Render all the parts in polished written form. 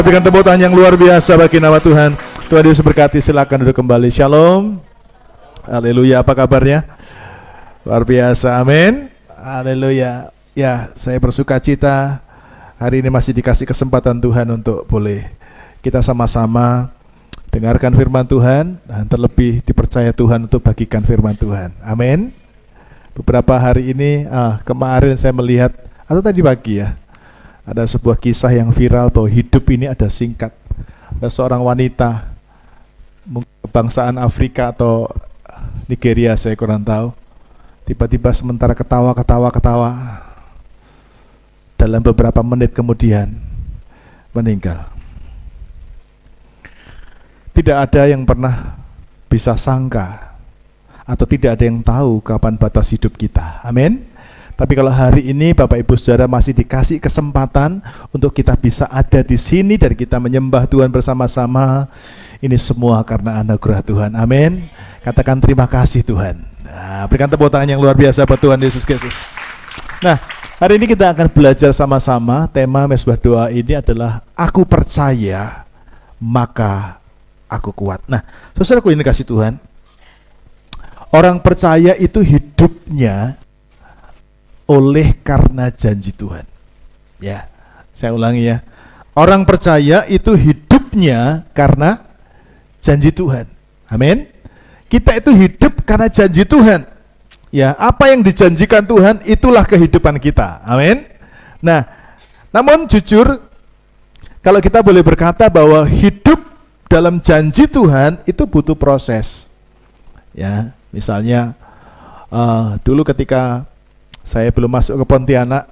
berikan tepuk tangan yang luar biasa bagi nama Tuhan. Tuhan Yesus berkati, silakan duduk kembali. Shalom. Haleluya, apa kabarnya? Luar biasa, amin. Haleluya. Ya, saya bersuka cita hari ini masih dikasih kesempatan Tuhan untuk boleh kita sama-sama dengarkan firman Tuhan, dan terlebih dipercaya Tuhan untuk bagikan firman Tuhan. Amin. Beberapa hari ini, kemarin saya melihat, atau tadi pagi ya, ada sebuah kisah yang viral bahwa hidup ini ada singkat. Ada seorang wanita, mungkin kebangsaan Afrika atau Nigeria, saya kurang tahu. Tiba-tiba sementara ketawa, dalam beberapa menit kemudian meninggal. Tidak ada yang pernah bisa sangka, atau tidak ada yang tahu kapan batas hidup kita. Amin. Tapi kalau hari ini Bapak Ibu Saudara masih dikasih kesempatan untuk kita bisa ada di sini dan kita menyembah Tuhan bersama-sama, ini semua karena anugerah Tuhan. Amin. Katakan terima kasih Tuhan. Nah, berikan tepuk tangan yang luar biasa buat Tuhan Yesus Kristus. Nah, hari ini kita akan belajar sama-sama. Tema Mesbah Doa ini adalah Aku percaya maka aku kuat. Nah, saudaraku ini kasih Tuhan, orang percaya itu hidupnya oleh karena janji Tuhan. Ya, saya ulangi ya. Orang percaya itu hidupnya karena janji Tuhan. Amin. Kita itu hidup karena janji Tuhan. Ya, apa yang dijanjikan Tuhan itulah kehidupan kita. Amin. Nah, namun jujur, kalau kita boleh berkata bahwa hidup dalam janji Tuhan itu butuh proses. Ya, misalnya dulu ketika saya belum masuk ke Pontianak,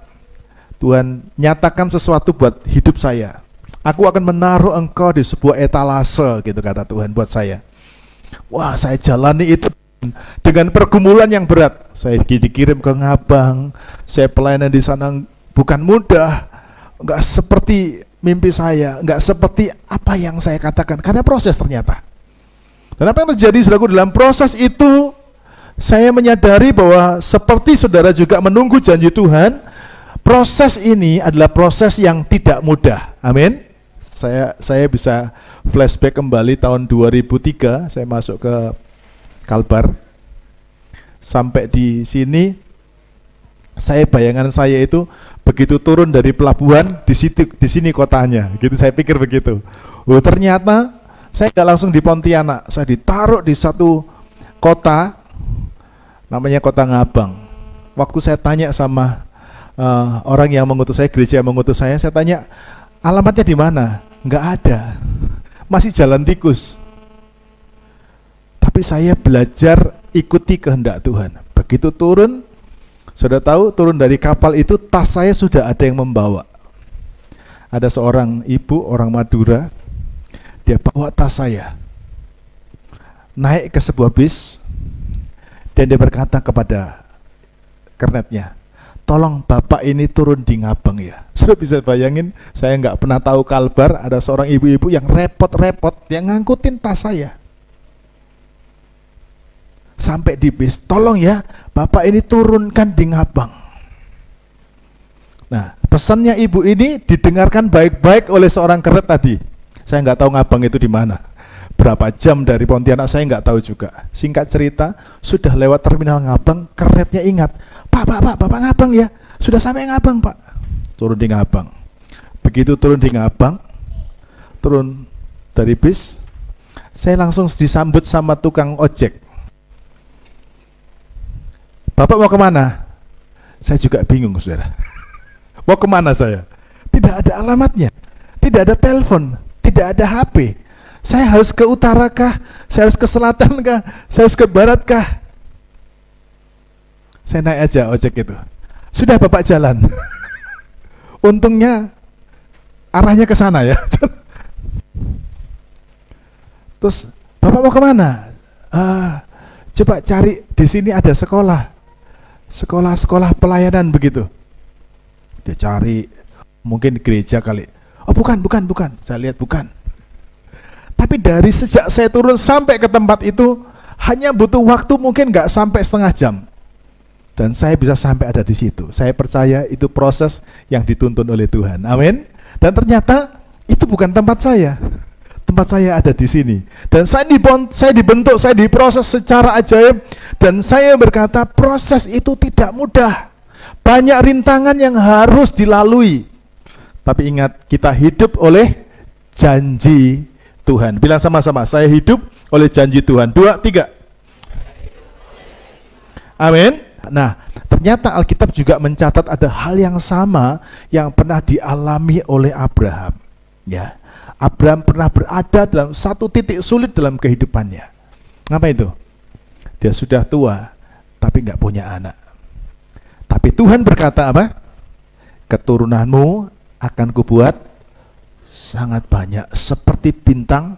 Tuhan nyatakan sesuatu buat hidup saya. Aku akan menaruh engkau di sebuah etalase, gitu kata Tuhan buat saya. Wah, saya jalani itu dengan pergumulan yang berat. Saya dikirim ke Ngabang, saya pelayanan di sana bukan mudah, enggak seperti mimpi saya, enggak seperti apa yang saya katakan, karena proses ternyata. Dan apa yang terjadi, saudaraku, dalam proses itu saya menyadari bahwa seperti saudara juga menunggu janji Tuhan, proses ini adalah proses yang tidak mudah. Amin. Saya bisa flashback kembali tahun 2003, saya masuk ke Kalbar. Sampai di sini, bayangan saya itu begitu turun dari pelabuhan, di sini kotanya. Gitu saya pikir begitu. Oh, ternyata saya nggak langsung di Pontianak, saya ditaruh di satu kota, namanya Kota Ngabang. Waktu saya tanya sama orang yang mengutus saya, gereja yang mengutus saya tanya, alamatnya di mana? Nggak ada, masih jalan tikus. Tapi saya belajar ikuti kehendak Tuhan. Begitu turun, sudah tahu, turun dari kapal itu, tas saya sudah ada yang membawa. Ada seorang ibu, orang Madura, dia bawa tas saya, naik ke sebuah bis, dan dia berkata kepada kernetnya, tolong bapak ini turun di Ngabang ya. Sudah bisa bayangin, saya nggak pernah tahu Kalbar, ada seorang ibu-ibu yang repot-repot, yang ngangkutin tas saya. Sampai di bis, tolong ya, bapak ini turunkan di Ngabang. Nah, pesannya ibu ini didengarkan baik-baik oleh seorang kernet tadi. Saya nggak tahu Ngabang itu di mana. Berapa jam dari Pontianak saya nggak tahu juga. Singkat cerita, sudah lewat terminal Ngabang, kernetnya ingat, Bapak Ngabang ya, sudah sampai Ngabang Pak. Turun di Ngabang. Begitu turun di Ngabang, turun dari bis, saya langsung disambut sama tukang ojek. Bapak mau kemana? Saya juga bingung, saudara. Mau kemana saya? Tidak ada alamatnya, tidak ada telepon, tidak ada HP. Saya harus ke utara kah? Saya harus ke selatan kah? Saya harus ke barat kah? Saya naik aja ojek itu. Sudah Bapak jalan. Untungnya arahnya ke sana ya. Terus Bapak mau kemana? Coba cari, di sini ada sekolah pelayanan begitu. Dia cari, mungkin gereja kali. Oh bukan. Saya lihat bukan. Tapi dari sejak saya turun sampai ke tempat itu hanya butuh waktu mungkin nggak sampai setengah jam. Dan saya bisa sampai ada di situ. Saya percaya itu proses yang dituntun oleh Tuhan. Amin. Dan ternyata Itu bukan tempat saya. Tempat saya ada di sini. Dan saya dibentuk, saya diproses secara ajaib. Dan saya berkata, proses itu tidak mudah. Banyak rintangan yang harus dilalui. Tapi ingat, kita hidup oleh janji Tuhan. Bilang sama-sama, saya hidup oleh janji Tuhan. 2, 3. Amin. Nah, ternyata Alkitab juga mencatat ada hal yang sama yang pernah dialami oleh Abraham. Ya, Abraham pernah berada dalam satu titik sulit dalam kehidupannya. Apa itu? Dia sudah tua, tapi nggak punya anak. Tapi Tuhan berkata apa? Keturunanmu akan kubuat sangat banyak, seperti bintang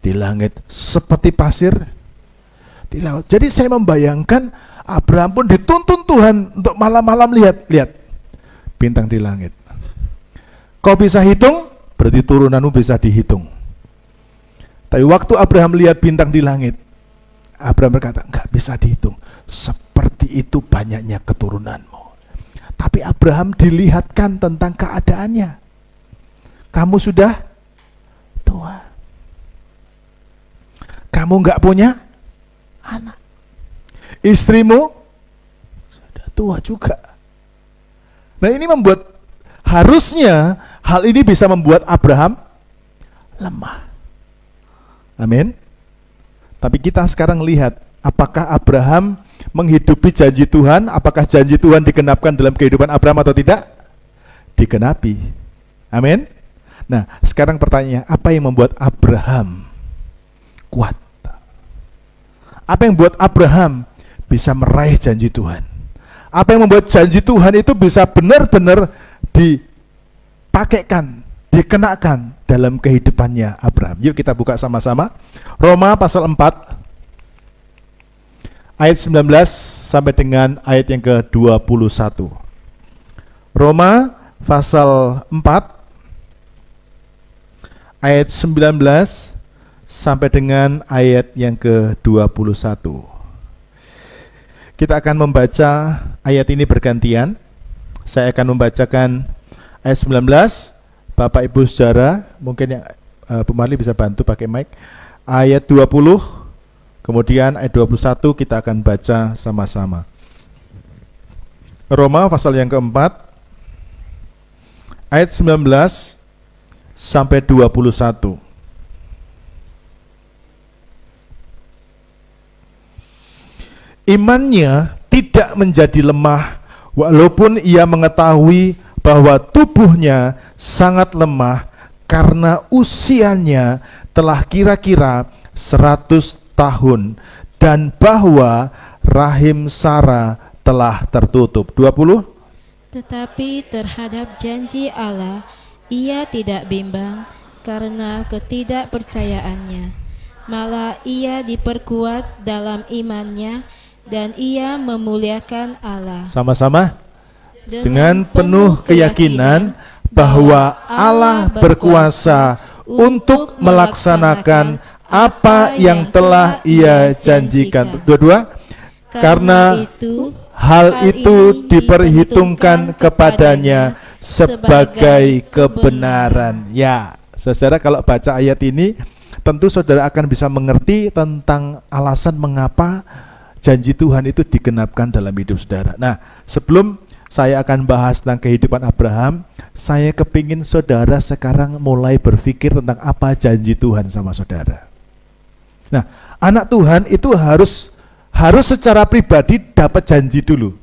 di langit, seperti pasir di laut. Jadi saya membayangkan Abraham pun dituntun Tuhan untuk malam-malam lihat bintang di langit. Kau bisa hitung, berarti turunanmu bisa dihitung. Tapi waktu Abraham lihat bintang di langit, Abraham berkata, enggak bisa dihitung. Seperti itu banyaknya keturunanmu. Tapi Abraham dilihatkan tentang keadaannya. Kamu sudah tua. Kamu enggak punya anak. Istrimu sudah tua juga. Nah, ini harusnya hal ini bisa membuat Abraham lemah. Amin. Tapi kita sekarang lihat, apakah Abraham menghidupi janji Tuhan? Apakah janji Tuhan digenapkan dalam kehidupan Abraham atau tidak? Digenapi. Amin. Nah, sekarang pertanyaannya, apa yang membuat Abraham kuat? Apa yang membuat Abraham bisa meraih janji Tuhan? Apa yang membuat janji Tuhan itu bisa benar-benar dipakaikan, dikenakan dalam kehidupannya Abraham? Yuk kita buka sama-sama. Roma pasal 4 ayat 19 sampai dengan ayat yang ke-21. Roma pasal 4 ayat 19 sampai dengan ayat yang ke-21. Kita akan membaca ayat ini bergantian. Saya akan membacakan ayat 19. Bapak Ibu Saudara, mungkin yang Bu Marli bisa bantu pakai mic. Ayat 20, kemudian ayat 21 kita akan baca sama-sama. Roma pasal yang keempat, ayat 19 sampai 21. Imannya tidak menjadi lemah walaupun ia mengetahui bahwa tubuhnya sangat lemah karena usianya telah kira-kira 100 tahun dan bahwa rahim Sarah telah tertutup. 20. Tetapi terhadap janji Allah ia tidak bimbang karena ketidakpercayaannya, malah ia diperkuat dalam imannya dan ia memuliakan Allah. Sama-sama. Dengan penuh keyakinan bahwa Allah berkuasa untuk melaksanakan apa yang telah Ia janjikan. Dua-dua. Karena hal itu diperhitungkan kepadanya sebagai kebenaran. Ya, saudara, kalau baca ayat ini, tentu saudara akan bisa mengerti tentang alasan mengapa janji Tuhan itu digenapkan dalam hidup saudara. Nah, sebelum saya akan bahas tentang kehidupan Abraham, saya kepingin saudara sekarang mulai berpikir tentang apa janji Tuhan sama saudara. Nah, anak Tuhan itu harus secara pribadi dapat janji dulu.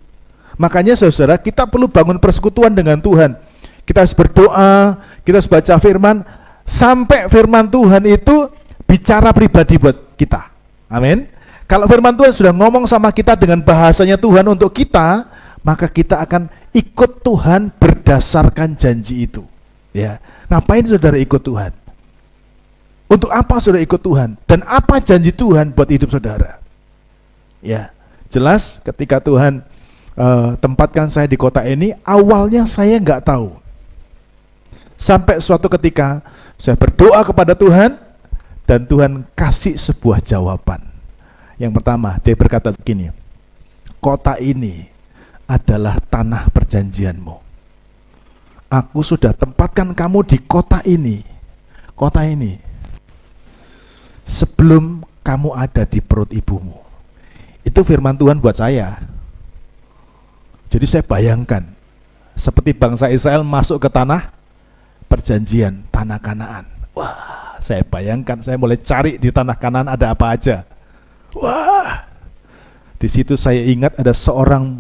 Makanya saudara, kita perlu bangun persekutuan dengan Tuhan. Kita harus berdoa, kita harus baca firman, sampai firman Tuhan itu bicara pribadi buat kita. Amin. Kalau firman Tuhan sudah ngomong sama kita dengan bahasanya Tuhan untuk kita, maka kita akan ikut Tuhan berdasarkan janji itu. Ya, ngapain saudara ikut Tuhan? Untuk apa saudara ikut Tuhan? Dan apa janji Tuhan buat hidup saudara? Ya, jelas ketika Tuhan tempatkan saya di kota ini, awalnya saya nggak tahu. Sampai suatu ketika saya berdoa kepada Tuhan dan Tuhan kasih sebuah jawaban. Yang pertama, dia berkata begini, kota ini adalah tanah perjanjianmu. Aku sudah tempatkan kamu di kota ini kota ini sebelum kamu ada di perut ibumu. Itu firman Tuhan buat saya. Jadi saya bayangkan seperti bangsa Israel masuk ke tanah perjanjian, tanah Kanaan. Wah, saya bayangkan, saya mulai cari di tanah Kanaan ada apa aja. Wah, di situ saya ingat ada seorang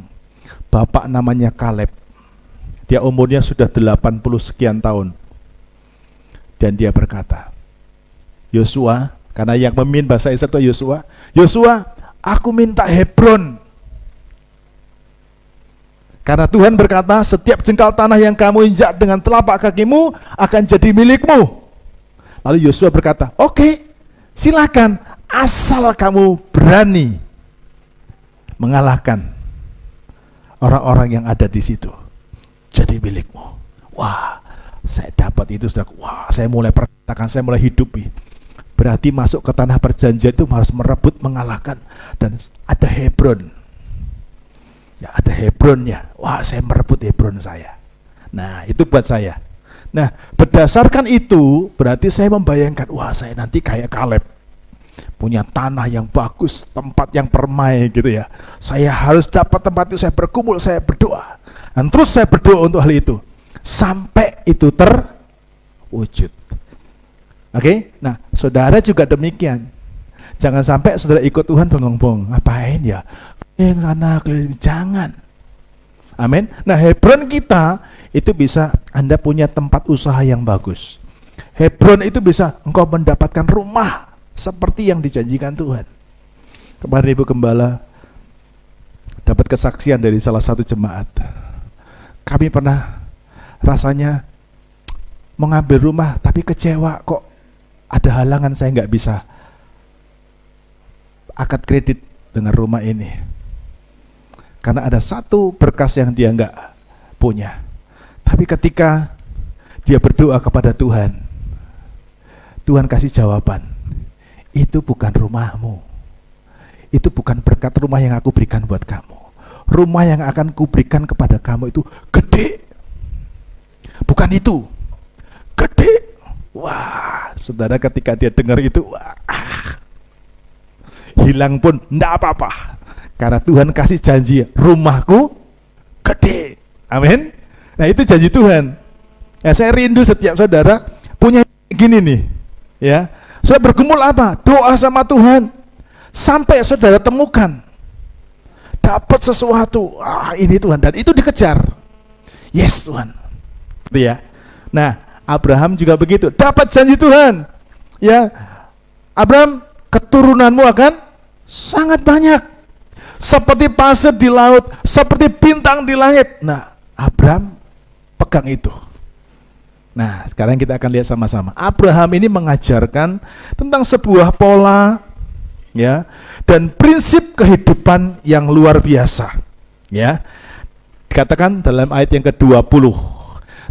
bapak namanya Kaleb. Dia umurnya sudah 80 sekian tahun. Dan dia berkata, Yosua, karena yang memimpin bahasa Israel itu Yosua, Yosua, aku minta Hebron. Karena Tuhan berkata, setiap jengkal tanah yang kamu injak dengan telapak kakimu akan jadi milikmu. Lalu Yosua berkata, oke, silakan, asal kamu berani mengalahkan orang-orang yang ada di situ, jadi milikmu. Wah, saya dapat itu, sudah. Wah, saya mulai perkatakan, saya mulai hidupi. Berarti masuk ke tanah perjanjian itu harus merebut, mengalahkan, dan ada Hebron. Ya, ada Hebronnya. Wah, saya merebut Hebron saya. Nah, itu buat saya. Nah, berdasarkan itu, berarti saya membayangkan, wah, saya nanti kayak Kaleb, punya tanah yang bagus, tempat yang permai gitu ya. Saya harus dapat tempat itu, saya bergumul, saya berdoa. Dan terus saya berdoa untuk hal itu. Sampai itu terwujud. Oke? Nah, saudara juga demikian. Jangan sampai saudara ikut Tuhan bengong-bengong. Ngapain ya? Karena jangan. Amin. Nah, Hebron kita itu bisa Anda punya tempat usaha yang bagus. Hebron itu bisa engkau mendapatkan rumah seperti yang dijanjikan Tuhan. Kemarin Ibu Gembala dapat kesaksian dari salah satu jemaat. Kami pernah rasanya mengambil rumah tapi kecewa, kok ada halangan, saya nggak bisa akad kredit dengan rumah ini. Karena ada satu berkas yang dia nggak punya. Tapi ketika dia berdoa kepada Tuhan, Tuhan kasih jawaban. Itu bukan rumahmu. Itu bukan berkat rumah yang aku berikan buat kamu. Rumah yang akan kuberikan kepada kamu itu gede. Bukan itu. Gede. Wah, saudara, ketika dia dengar itu, wah, hilang pun enggak apa-apa. Karena Tuhan kasih janji, rumahku gede. Amin. Nah, itu janji Tuhan. Ya, saya rindu setiap saudara punya gini nih. Ya, saudara bergumul apa? Doa sama Tuhan. Sampai saudara temukan. Dapat sesuatu. Ini Tuhan. Dan itu dikejar. Yes, Tuhan. Gitu ya. Nah, Abraham juga begitu. Dapat janji Tuhan. Ya, Abraham, keturunanmu akan sangat banyak. Seperti pasir di laut, seperti bintang di langit. Nah, Abraham pegang itu. Nah, sekarang kita akan lihat sama-sama. Abraham ini mengajarkan tentang sebuah pola, ya, dan prinsip kehidupan yang luar biasa. Ya, dikatakan dalam ayat yang ke-20.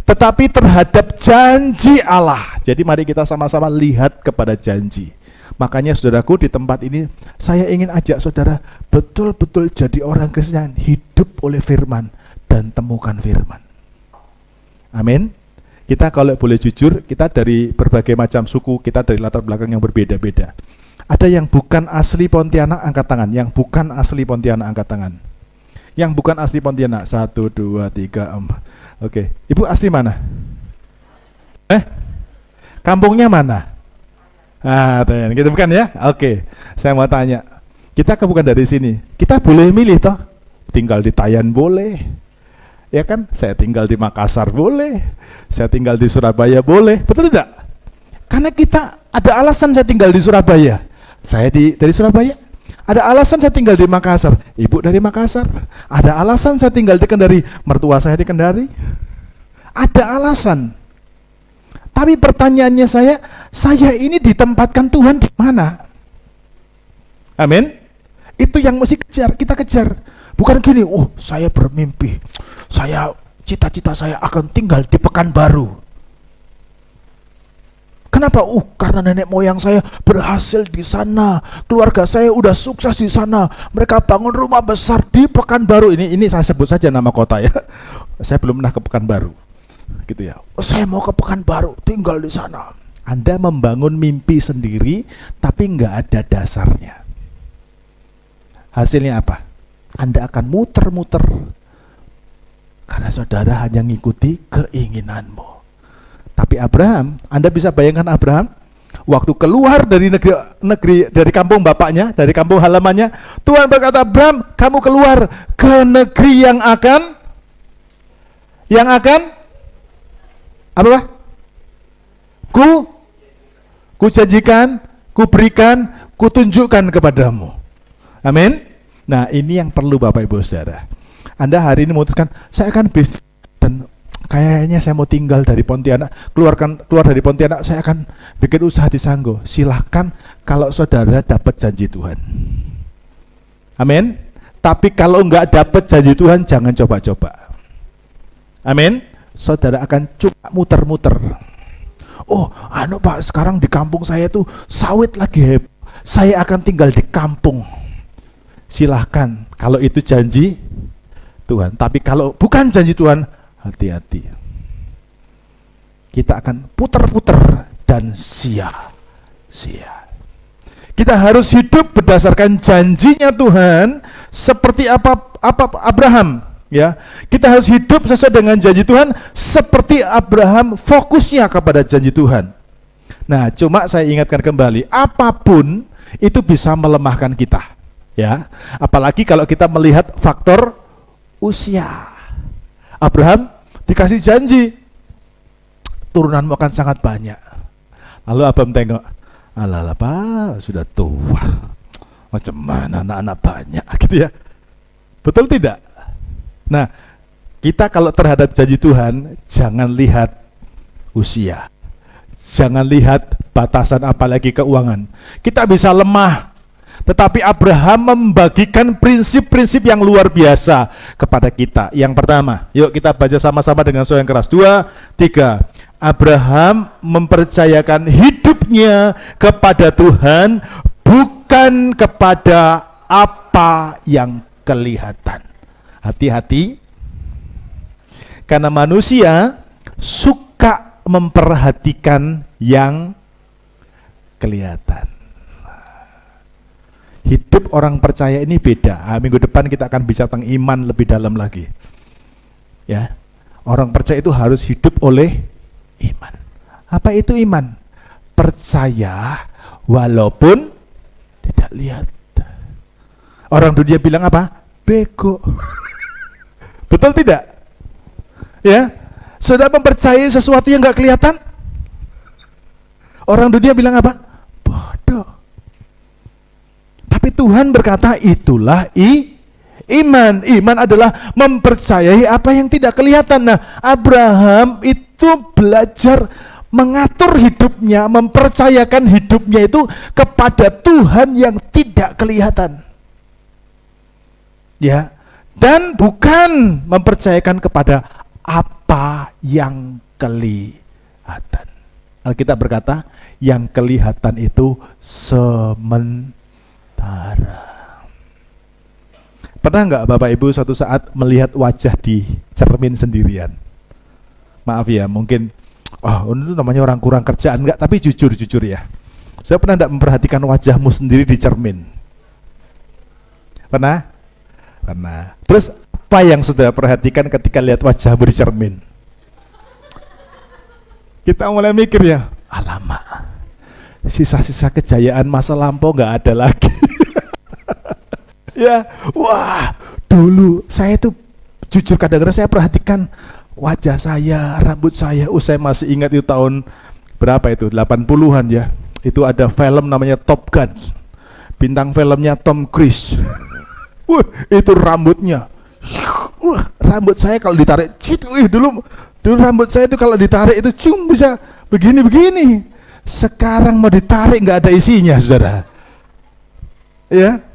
Tetapi terhadap janji Allah. Jadi mari kita sama-sama lihat kepada janji. Makanya saudaraku, di tempat ini saya ingin ajak saudara betul-betul jadi orang Kristen yang hidup oleh firman dan temukan firman. Amin. Kita kalau boleh jujur, kita dari berbagai macam suku, kita dari latar belakang yang berbeda-beda. Ada yang bukan asli Pontianak, angkat tangan. Yang bukan asli Pontianak, angkat tangan. Yang bukan asli Pontianak, 1, 2, 3, 4. Oke, Ibu asli mana? Kampungnya mana? Gitu bukan ya? Oke, saya mau tanya. Kita bukan dari sini. Kita boleh milih toh? Tinggal di Tayan boleh. Ya kan? Saya tinggal di Makassar boleh. Saya tinggal di Surabaya boleh. Betul tidak? Karena kita ada alasan saya tinggal di Surabaya. Saya dari Surabaya. Ada alasan saya tinggal di Makassar. Ibu dari Makassar. Ada alasan saya tinggal di Kendari. Mertua saya di Kendari. Ada alasan. Tapi pertanyaannya saya ini ditempatkan Tuhan di mana? Amin. Itu yang mesti kita kejar. Bukan gini, saya bermimpi, cita-cita saya akan tinggal di Pekanbaru. Kenapa? Karena nenek moyang saya berhasil di sana, keluarga saya udah sukses di sana, mereka bangun rumah besar di Pekanbaru. Ini saya sebut saja nama kota ya. Saya belum pernah ke Pekanbaru. Gitu ya. Saya mau ke Pekanbaru, tinggal di sana. Anda membangun mimpi sendiri, tapi nggak ada dasarnya. Hasilnya apa? Anda akan muter-muter, karena saudara hanya ngikuti keinginanmu. Tapi Abraham, Anda bisa bayangkan Abraham, waktu keluar dari negeri dari kampung bapaknya, dari kampung halamannya, Tuhan berkata, Abraham, kamu keluar ke negeri yang akan apa? Ku janjikan, ku berikan, ku tunjukkan kepadamu. Amin. Nah, ini yang perlu Bapak Ibu Saudara. Anda hari ini memutuskan, saya akan bisnis dan kayaknya saya mau tinggal dari Pontianak, keluar dari Pontianak, saya akan bikin usaha di Sanggo. Silahkan kalau saudara dapat janji Tuhan. Amin. Tapi kalau enggak dapat janji Tuhan, jangan coba-coba. Amin. Saudara akan cuma muter-muter. Oh, Pak, sekarang di kampung saya tuh sawit lagi heboh. Saya akan tinggal di kampung. Silahkan kalau itu janji Tuhan. Tapi kalau bukan janji Tuhan, hati-hati. Kita akan puter-puter dan sia-sia. Kita harus hidup berdasarkan janjinya Tuhan, seperti apa Abraham, ya. Kita harus hidup sesuai dengan janji Tuhan, seperti Abraham fokusnya kepada janji Tuhan. Nah, cuma saya ingatkan kembali, apapun itu bisa melemahkan kita, ya. Apalagi kalau kita melihat faktor usia. Abraham dikasih janji, turunanmu akan sangat banyak. Lalu Abraham tengok, alah Pak, sudah tua, macam mana anak-anak banyak, gitu ya. Betul tidak? Nah, kita kalau terhadap janji Tuhan, jangan lihat usia, jangan lihat batasan, apalagi keuangan. Kita bisa lemah, tetapi Abraham membagikan prinsip-prinsip yang luar biasa kepada kita. Yang pertama, yuk kita baca sama-sama dengan suara yang keras. 2, 3. Abraham mempercayakan hidupnya kepada Tuhan, bukan kepada apa yang kelihatan. Hati-hati, karena manusia suka memperhatikan yang kelihatan. Hidup orang percaya ini beda. Minggu depan kita akan bicara tentang iman lebih dalam lagi. Ya, orang percaya itu harus hidup oleh iman. Apa itu iman? Percaya walaupun tidak lihat. Orang dunia bilang apa? Bego. Betul tidak? Ya, saudara mempercayai sesuatu yang nggak kelihatan? Orang dunia bilang apa? Bodoh. Tapi Tuhan berkata itulah iman. Iman adalah mempercayai apa yang tidak kelihatan. Nah, Abraham itu belajar mengatur hidupnya, mempercayakan hidupnya itu kepada Tuhan yang tidak kelihatan. Ya, dan bukan mempercayakan kepada apa yang kelihatan. Alkitab berkata, yang kelihatan itu sementara. Pernah nggak Bapak Ibu suatu saat melihat wajah di cermin sendirian? Maaf ya, mungkin itu namanya orang kurang kerjaan, enggak, tapi jujur ya. Saya pernah enggak memperhatikan wajahmu sendiri di cermin? Pernah? Pernah. Terus apa yang saudara perhatikan ketika lihat wajahmu di cermin? Kita mulai mikir ya, alamak, sisa-sisa kejayaan masa lampau enggak ada lagi. Ya, wah, dulu saya tuh jujur kadang-kadang saya perhatikan wajah saya, rambut saya. Saya masih ingat itu tahun berapa itu, 80-an ya. Itu ada film namanya Top Gun. Bintang filmnya Tom Cruise. Wah, itu rambutnya. Wah, rambut saya kalau ditarik, dulu rambut saya itu kalau ditarik itu bisa begini-begini. Sekarang mau ditarik nggak ada isinya, saudara. Ya.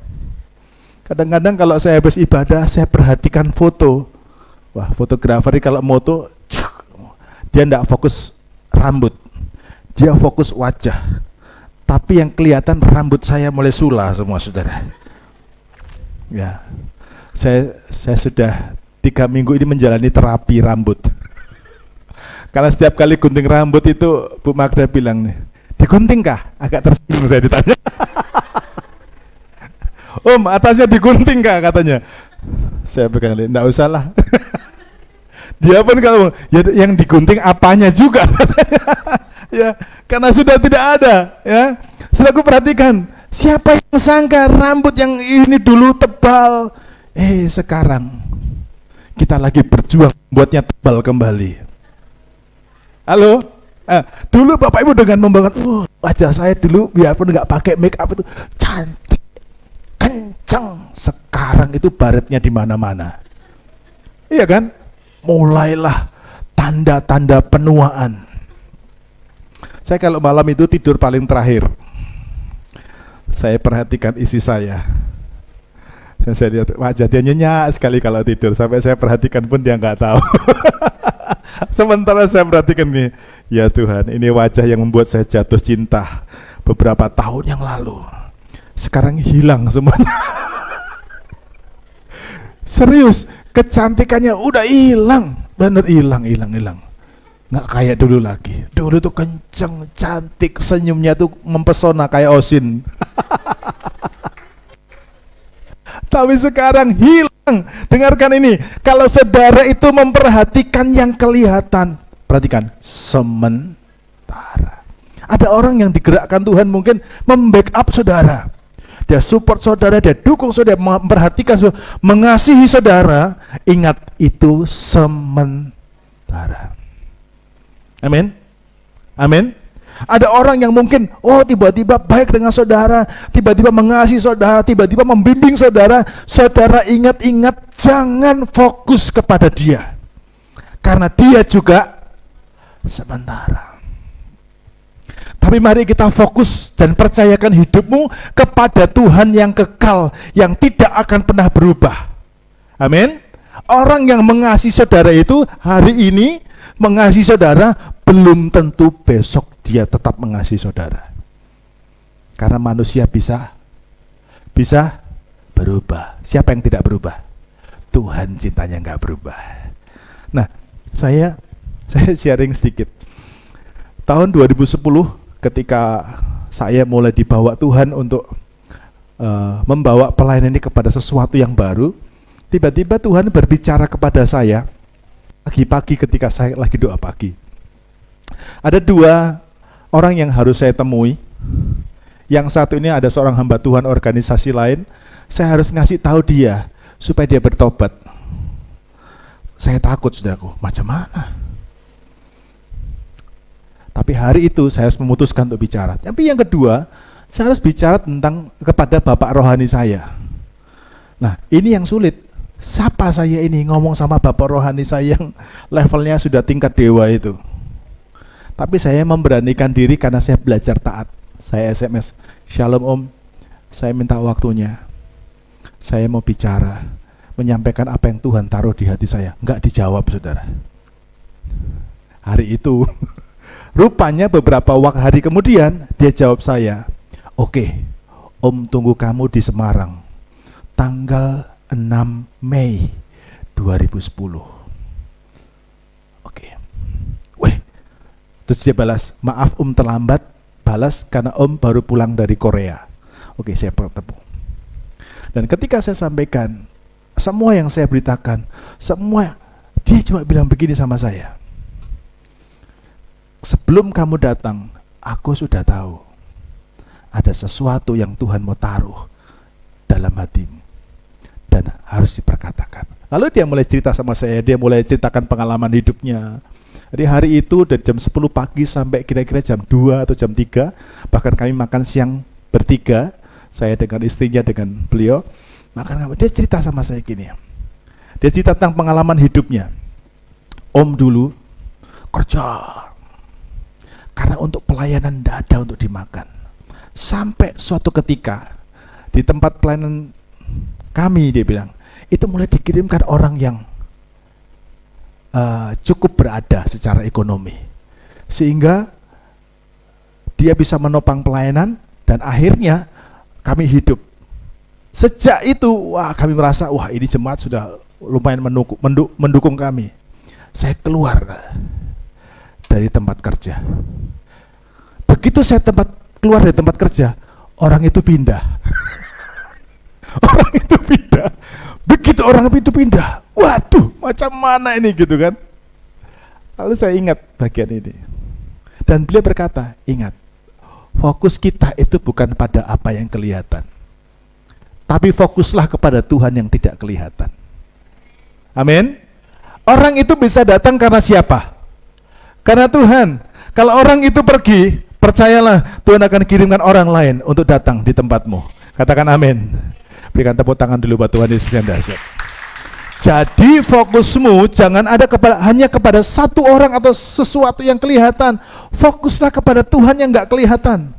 Kadang-kadang kalau saya habis ibadah, saya perhatikan foto. Wah, fotografer kalau moto, dia enggak fokus rambut, dia fokus wajah. Tapi yang kelihatan rambut saya mulai sula semua, saudara. Ya, saya sudah 3 minggu ini menjalani terapi rambut. Karena setiap kali gunting rambut itu Bu Magda bilang nih, digunting kah? Agak tersinggung saya ditanya. Om, atasnya digunting kah katanya. Saya pegang, enggak usah lah. Dia pun kalau ya yang digunting apanya juga katanya. Ya, karena sudah tidak ada, ya. Setelah aku perhatikan, siapa yang sangka rambut yang ini dulu tebal, sekarang kita lagi berjuang buatnya tebal kembali. Halo, dulu Bapak Ibu dengan membangun, wajah saya dulu biarpun nggak pakai make up itu cantik, kencang. Sekarang itu baretnya di mana-mana. Iya kan? Mulailah tanda-tanda penuaan. Saya kalau malam itu tidur paling terakhir. Saya perhatikan isi saya. Dan saya lihat wajah dia nyenyak sekali kalau tidur. Sampai saya perhatikan pun dia nggak tahu. Sementara saya perhatikan nih, ya Tuhan, ini wajah yang membuat saya jatuh cinta beberapa tahun yang lalu. Sekarang hilang semuanya. Serius, kecantikannya udah hilang, bener hilang. Nggak kayak dulu lagi. Dulu tuh kenceng, cantik, senyumnya tuh mempesona kayak Osin. Tapi sekarang hilang. Dengarkan ini, kalau saudara itu memperhatikan yang kelihatan, perhatikan, sementara. Ada orang yang digerakkan Tuhan mungkin membackup saudara. Dia support saudara, dia dukung saudara, memperhatikan saudara, mengasihi saudara. Ingat, itu sementara. Amin. Amin. Ada orang yang mungkin, tiba-tiba baik dengan saudara, tiba-tiba mengasihi saudara, tiba-tiba membimbing saudara. Saudara ingat-ingat, jangan fokus kepada dia, karena dia juga sementara. Tapi mari kita fokus dan percayakan hidupmu kepada Tuhan yang kekal, yang tidak akan pernah berubah. Amin. Orang yang mengasihi saudara itu hari ini mengasihi saudara, belum tentu besok dia tetap mengasihi saudara. Karena manusia bisa berubah. Siapa yang tidak berubah? Tuhan cintanya nggak berubah. Nah, saya sharing sedikit. Tahun 2010 ketika saya mulai dibawa Tuhan untuk membawa pelayanan ini kepada sesuatu yang baru, tiba-tiba Tuhan berbicara kepada saya pagi-pagi ketika saya lagi doa pagi. Ada dua orang yang harus saya temui. Yang satu ini ada seorang hamba Tuhan organisasi lain. Saya harus ngasih tahu dia supaya dia bertobat. Saya takut, saudaraku, macam mana? Tapi hari itu saya harus memutuskan untuk bicara. Tapi yang kedua, saya harus bicara tentang kepada bapak rohani saya. Nah, ini yang sulit. Siapa saya ini ngomong sama bapak rohani saya yang levelnya sudah tingkat dewa itu? Tapi saya memberanikan diri karena saya belajar taat. Saya SMS, "Shalom Om, saya minta waktunya. Saya mau bicara, menyampaikan apa yang Tuhan taruh di hati saya." Enggak dijawab, saudara. Hari itu, rupanya beberapa hari kemudian, dia jawab saya, "Oke, Om tunggu kamu di Semarang, tanggal 6 Mei 2010. Oke. Weh. Terus dia balas, "Maaf Om terlambat, balas karena Om baru pulang dari Korea." Oke, saya bertemu. Dan ketika saya sampaikan semua yang saya beritakan, semua, dia cuma bilang begini sama saya, "Sebelum kamu datang, aku sudah tahu ada sesuatu yang Tuhan mau taruh dalam hatimu dan harus diperkatakan." Lalu dia mulai cerita sama saya, dia mulai ceritakan pengalaman hidupnya. Jadi hari itu dari jam 10 pagi sampai kira-kira jam 2 atau jam 3, bahkan kami makan siang bertiga, saya dengan istrinya, dengan beliau, makan. Dia cerita sama saya gini, dia cerita tentang pengalaman hidupnya. "Om dulu kerja, karena untuk pelayanan tidak ada untuk dimakan. Sampai suatu ketika, di tempat pelayanan kami," dia bilang, "itu mulai dikirimkan orang yang cukup berada secara ekonomi, sehingga dia bisa menopang pelayanan dan akhirnya kami hidup. Sejak itu, kami merasa, ini jemaat sudah lumayan mendukung kami. Saya keluar dari tempat kerja. Begitu saya keluar dari tempat kerja, orang itu pindah. Orang itu pindah. Begitu orang itu pindah, waduh, macam mana ini gitu kan. Lalu saya ingat bagian ini. Dan beliau berkata, ingat, fokus kita itu bukan pada apa yang kelihatan, tapi fokuslah kepada Tuhan yang tidak kelihatan. Amin. Orang itu bisa datang karena siapa? Karena Tuhan. Kalau orang itu pergi, percayalah Tuhan akan kirimkan orang lain untuk datang di tempatmu. Katakan amin. Berikan tepuk tangan dulu buat Tuhan Yesus yang dahsyat. Jadi fokusmu jangan ada hanya kepada satu orang atau sesuatu yang kelihatan. Fokuslah kepada Tuhan yang nggak kelihatan.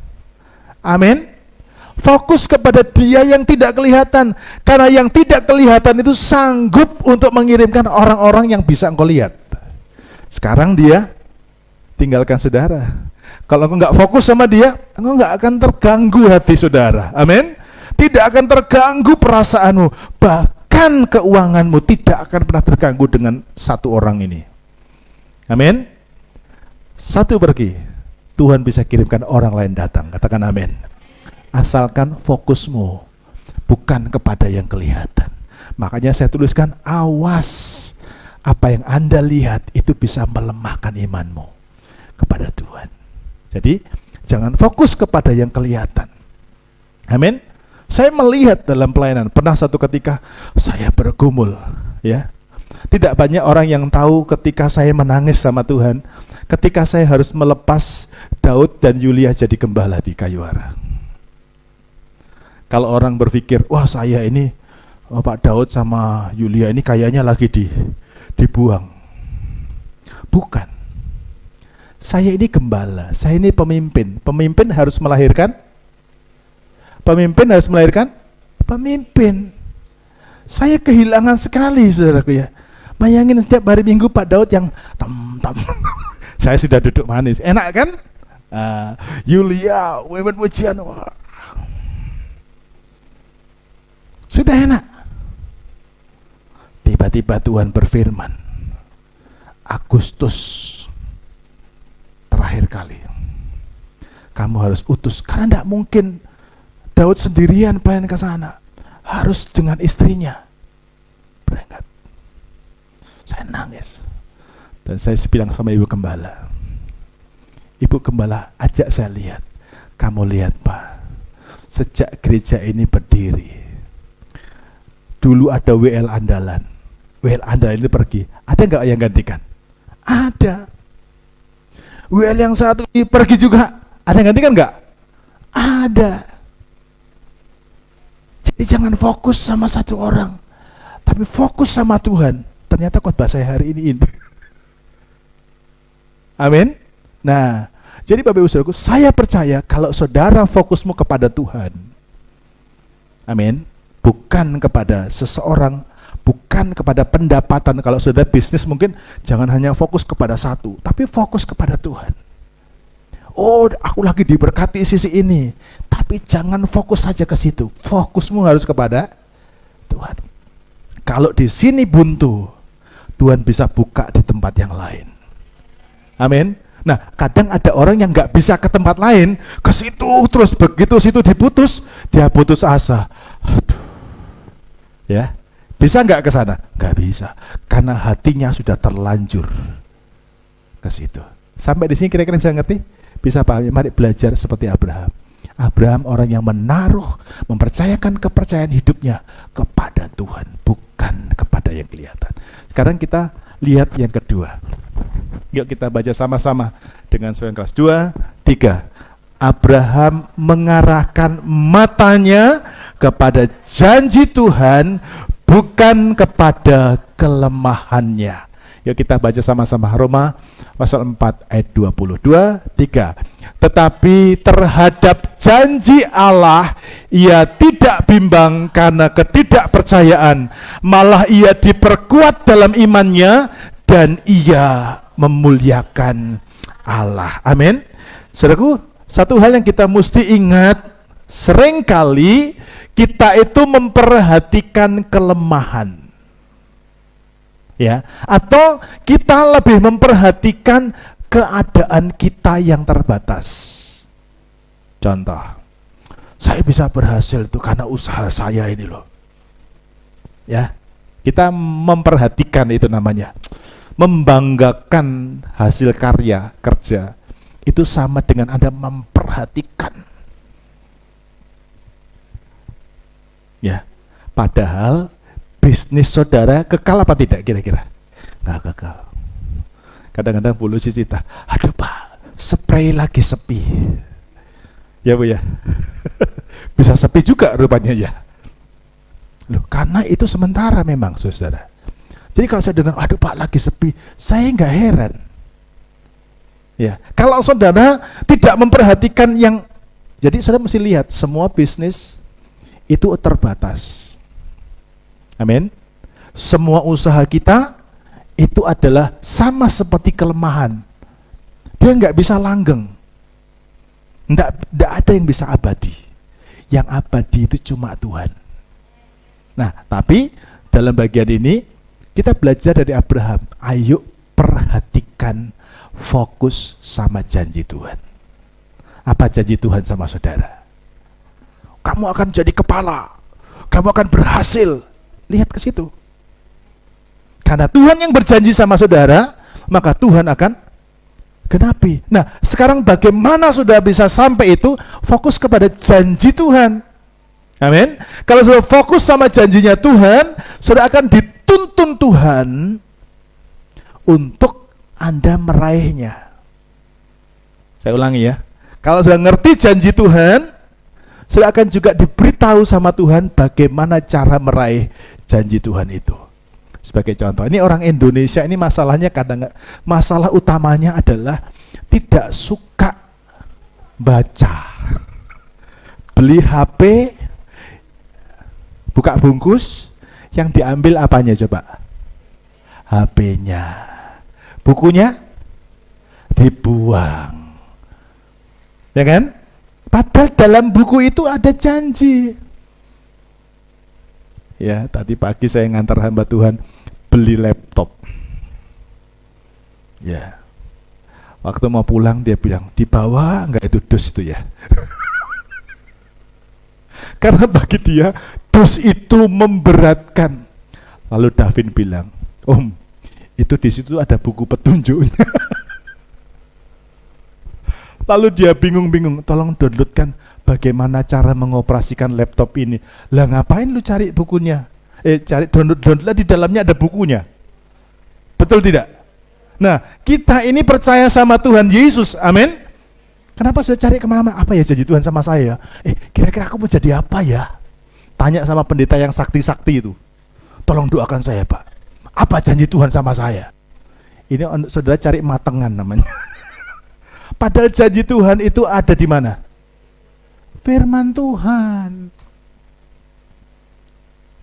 Amin. Fokus kepada Dia yang tidak kelihatan. Karena yang tidak kelihatan itu sanggup untuk mengirimkan orang-orang yang bisa engkau lihat. Sekarang Dia tinggalkan saudara. Kalau engkau nggak fokus sama Dia, engkau nggak akan terganggu hati saudara. Amin. Tidak akan terganggu perasaanmu, bahkan keuanganmu tidak akan pernah terganggu dengan satu orang ini. Amin. Satu pergi, Tuhan bisa kirimkan orang lain datang. Katakan amin. Asalkan fokusmu bukan kepada yang kelihatan. Makanya saya tuliskan, awas, apa yang Anda lihat itu bisa melemahkan imanmu kepada Tuhan. Jadi jangan fokus kepada yang kelihatan. Amin. Saya melihat dalam pelayanan, pernah satu ketika saya bergumul, ya. Tidak banyak orang yang tahu ketika saya menangis sama Tuhan, ketika saya harus melepas Daud dan Yulia jadi gembala di kayu ara. Kalau orang berpikir, wah saya ini, Pak Daud sama Yulia ini kayaknya lagi dibuang. Bukan. Saya ini gembala, saya ini pemimpin. Pemimpin harus melahirkan. Pemimpin harus melahirkan pemimpin. Saya kehilangan sekali, saudaraku ya. Bayangin setiap hari Minggu Pak Daud yang tam. Saya sudah duduk manis, enak kan? Yulia, Women Pujian, sudah enak. Tiba-tiba Tuhan berfirman, Agustus terakhir kali kamu harus utus, karena tidak mungkin Daud sendirian pelayan ke sana, harus dengan istrinya berangkat. Saya nangis dan saya bilang sama ibu gembala, ibu gembala, ajak saya lihat. Kamu lihat Pak, sejak gereja ini berdiri, dulu ada WL andalan. WL andalan itu pergi, ada nggak yang gantikan? Ada. WL yang satu ini pergi juga, ada yang gantikan nggak? Ada. Jadi jangan fokus sama satu orang, tapi fokus sama Tuhan. Ternyata khotbah saya hari ini. Amin. Nah, jadi Bapak Ibu Saudaraku, saya percaya kalau saudara fokusmu kepada Tuhan, amin, bukan kepada seseorang, bukan kepada pendapatan. Kalau saudara bisnis mungkin jangan hanya fokus kepada satu, tapi fokus kepada Tuhan. Oh, aku lagi diberkati sisi ini, tapi jangan fokus saja ke situ. Fokusmu harus kepada Tuhan. Kalau di sini buntu, Tuhan bisa buka di tempat yang lain. Amin. Nah, kadang ada orang yang nggak bisa ke tempat lain, ke situ terus, begitu situ diputus, dia putus asa. Aduh. Ya, bisa nggak ke sana? Nggak bisa, karena hatinya sudah terlanjur ke situ. Sampai di sini kira-kira bisa ngerti? Bisa pahami? Mari belajar seperti Abraham. Abraham orang yang menaruh, mempercayakan kepercayaan hidupnya kepada Tuhan, bukan kepada yang kelihatan. Sekarang kita lihat yang kedua. Yuk kita baca sama-sama dengan suara yang keras. 2, 3. Abraham mengarahkan matanya kepada janji Tuhan, bukan kepada kelemahannya. Yuk kita baca sama-sama Roma pasal 4 ayat 22, 3. Tetapi terhadap janji Allah ia tidak bimbang karena ketidakpercayaan, malah ia diperkuat dalam imannya dan ia memuliakan Allah. Amin. Saudaraku, satu hal yang kita mesti ingat, seringkali kita itu memperhatikan kelemahan. Ya, atau kita lebih memperhatikan keadaan kita yang terbatas. Contoh, saya bisa berhasil itu karena usaha saya ini loh. Ya, kita memperhatikan itu namanya. Membanggakan hasil karya, kerja. Itu sama dengan Anda memperhatikan. Ya, padahal bisnis saudara kekal apa tidak kira-kira? Nggak kekal. Kadang-kadang polisi cerita, aduh Pak, spray lagi sepi. Ya Bu ya, bisa sepi juga rupanya ya. Loh, karena itu sementara memang saudara. Jadi kalau saya dengar, aduh Pak lagi sepi, saya nggak heran. Ya, kalau saudara tidak memperhatikan yang, jadi saudara mesti lihat semua bisnis itu terbatas. Amin. Semua usaha kita itu adalah sama seperti kelemahan. Dia nggak bisa langgeng. Nggak ada yang bisa abadi. Yang abadi itu cuma Tuhan. Nah, tapi dalam bagian ini kita belajar dari Abraham. Ayo perhatikan, fokus sama janji Tuhan. Apa janji Tuhan sama saudara? Kamu akan jadi kepala. Kamu akan berhasil. Lihat ke situ. Karena Tuhan yang berjanji sama saudara, maka Tuhan akan genapi. Nah, sekarang bagaimana sudah bisa sampai itu? Fokus kepada janji Tuhan. Amin. Kalau sudah fokus sama janjinya Tuhan, sudah akan dituntun Tuhan untuk Anda meraihnya. Saya ulangi ya. Kalau sudah ngerti janji Tuhan, sudah akan juga diberitahu sama Tuhan bagaimana cara meraih janji Tuhan itu. Sebagai contoh, ini orang Indonesia ini masalahnya masalah utamanya adalah tidak suka baca. Beli HP, buka bungkus, yang diambil apanya coba? HP-nya. Bukunya dibuang. Ya kan? Padahal dalam buku itu ada janji. Ya, tadi pagi saya ngantar hamba Tuhan beli laptop. Ya. Waktu mau pulang dia bilang, "Dibawa enggak itu dus itu ya?" Karena bagi dia dus itu memberatkan. Lalu Davin bilang, "Om, itu di situ ada buku petunjuknya." Lalu dia bingung-bingung, "Tolong downloadkan bagaimana cara mengoperasikan laptop ini." Lah ngapain lu cari bukunya? Cari download di dalamnya ada bukunya. Betul tidak? Nah, kita ini percaya sama Tuhan Yesus, amin. Kenapa sudah cari kemana-mana? Apa ya janji Tuhan sama saya? Kira-kira aku mau jadi apa ya? Tanya sama pendeta yang sakti-sakti itu. Tolong doakan saya Pak. Apa janji Tuhan sama saya? Ini saudara cari matengan namanya. Padahal janji Tuhan itu ada di mana? Firman Tuhan.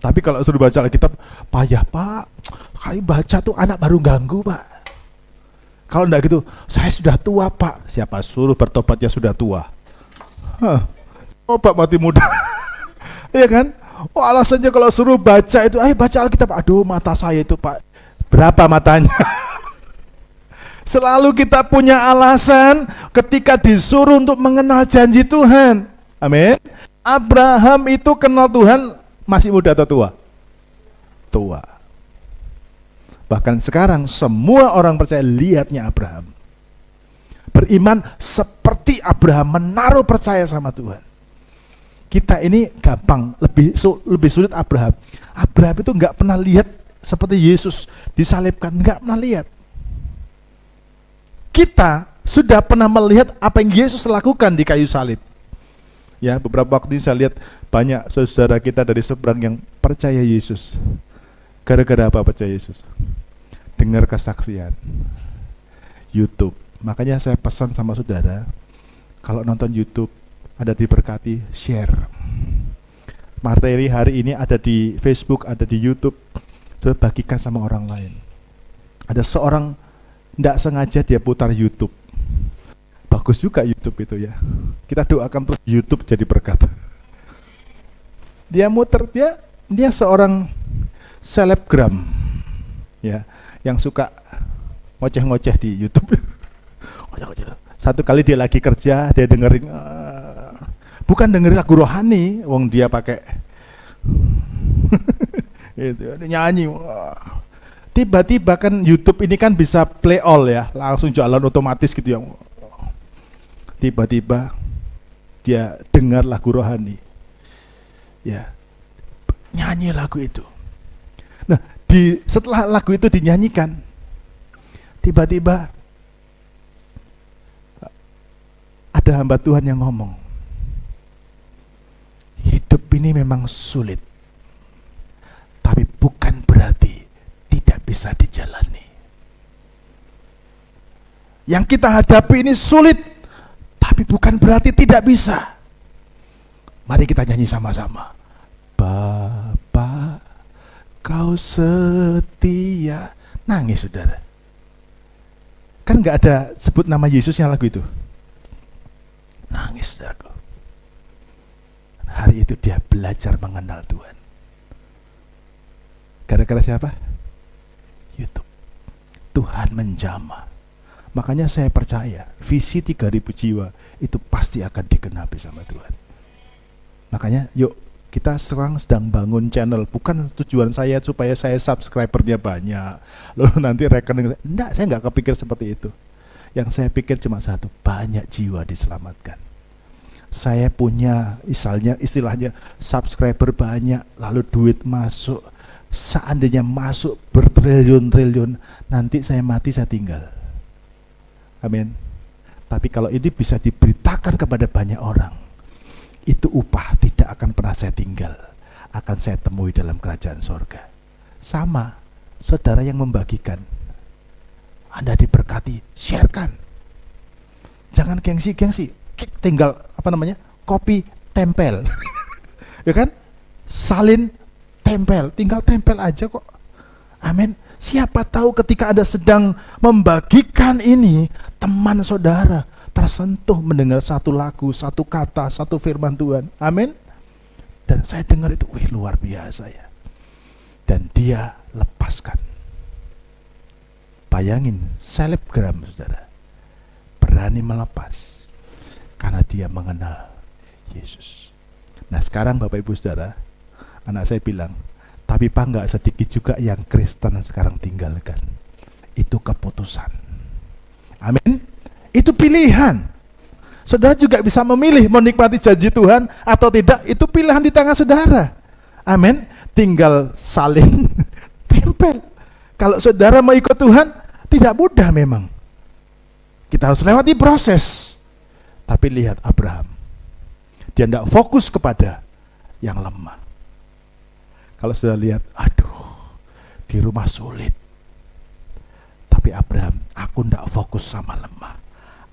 Tapi kalau suruh baca Alkitab, payah Pak. Kali baca tuh anak baru ganggu Pak. Kalau enggak gitu, saya sudah tua Pak. Siapa suruh bertobat ya sudah tua? Pak mati muda. Iya kan? Oh alasannya kalau suruh baca itu, baca Alkitab. Aduh mata saya itu Pak. Berapa matanya? Selalu kita punya alasan ketika disuruh untuk mengenal janji Tuhan. Amin. Abraham itu kenal Tuhan masih muda atau tua? Tua. Bahkan sekarang semua orang percaya lihatnya Abraham. Beriman seperti Abraham, menaruh percaya sama Tuhan. Kita ini gampang, lebih sulit Abraham. Abraham itu nggak pernah lihat seperti Yesus disalibkan, nggak pernah lihat. Kita sudah pernah melihat apa yang Yesus lakukan di kayu salib. Ya, beberapa waktu ini saya lihat banyak saudara kita dari seberang yang percaya Yesus. Gara-gara apa percaya Yesus? Dengar kesaksian YouTube. Makanya saya pesan sama saudara, kalau nonton YouTube ada diberkati, share. Materi hari ini ada di Facebook, ada di YouTube. Saudara bagikan sama orang lain. Ada seorang tidak sengaja dia putar YouTube. Bagus juga YouTube itu ya. Kita doakan terus YouTube jadi berkat. Dia muter, dia seorang selebgram ya, yang suka ngoceh-ngoceh di YouTube. Satu kali dia lagi kerja, dia dengerin, bukan dengerin lagu rohani, wong dia pakai gitu, dia nyanyi. Tiba-tiba kan YouTube ini kan bisa play all ya, langsung jalan otomatis gitu ya. Tiba-tiba dia dengar lagu rohani, ya, nyanyi lagu itu. Nah, setelah lagu itu dinyanyikan, tiba-tiba ada hamba Tuhan yang ngomong, hidup ini memang sulit, tapi bukan berarti tidak bisa dijalani. Yang kita hadapi ini sulit, tapi bukan berarti tidak bisa. Mari kita nyanyi sama-sama. Bapa, Kau setia. Nangis saudara. Kan gak ada sebut nama Yesusnya lagu itu. Nangis saudaraku. Hari itu dia belajar mengenal Tuhan. Gara-gara siapa? YouTube. Tuhan menjamah. Makanya saya percaya visi 3.000 jiwa itu pasti akan digenapi sama Tuhan. Makanya yuk kita sedang bangun channel. Bukan tujuan saya supaya saya subscribernya banyak, lalu nanti rekening. Enggak, saya enggak kepikir seperti itu. Yang saya pikir cuma satu, banyak jiwa diselamatkan. Saya punya istilahnya subscriber banyak, lalu duit masuk. Seandainya masuk bertriliun-triliun, nanti saya mati, saya tinggal. Amin. Tapi kalau ini bisa diberitakan kepada banyak orang, itu upah tidak akan pernah saya tinggal, akan saya temui dalam kerajaan sorga. Sama, saudara yang membagikan, Anda diberkati, sharekan. Jangan gengsi-gengsi, tinggal copy tempel. Ya kan? Salin tempel, tinggal tempel aja kok. Amin. Siapa tahu ketika Anda sedang membagikan ini, teman saudara tersentuh mendengar satu lagu, satu kata, satu firman Tuhan. Amin. Dan saya dengar itu, wih luar biasa ya. Dan dia lepaskan. Bayangin, selebgram saudara, berani melepas karena dia mengenal Yesus. Nah sekarang Bapak Ibu Saudara, anak saya bilang, tapi Pak nggak sedikit juga yang Kristen sekarang tinggalkan. Itu keputusan. Amin. Itu pilihan. Saudara juga bisa memilih menikmati janji Tuhan atau tidak. Itu pilihan di tangan saudara. Amin. Tinggal saling tempel. Kalau saudara mau ikut Tuhan, tidak mudah memang. Kita harus lewati proses. Tapi lihat Abraham. Dia tidak fokus kepada yang lemah. Kalau sudah lihat, aduh, di rumah sulit. Tapi Abraham, aku tidak fokus sama lemah.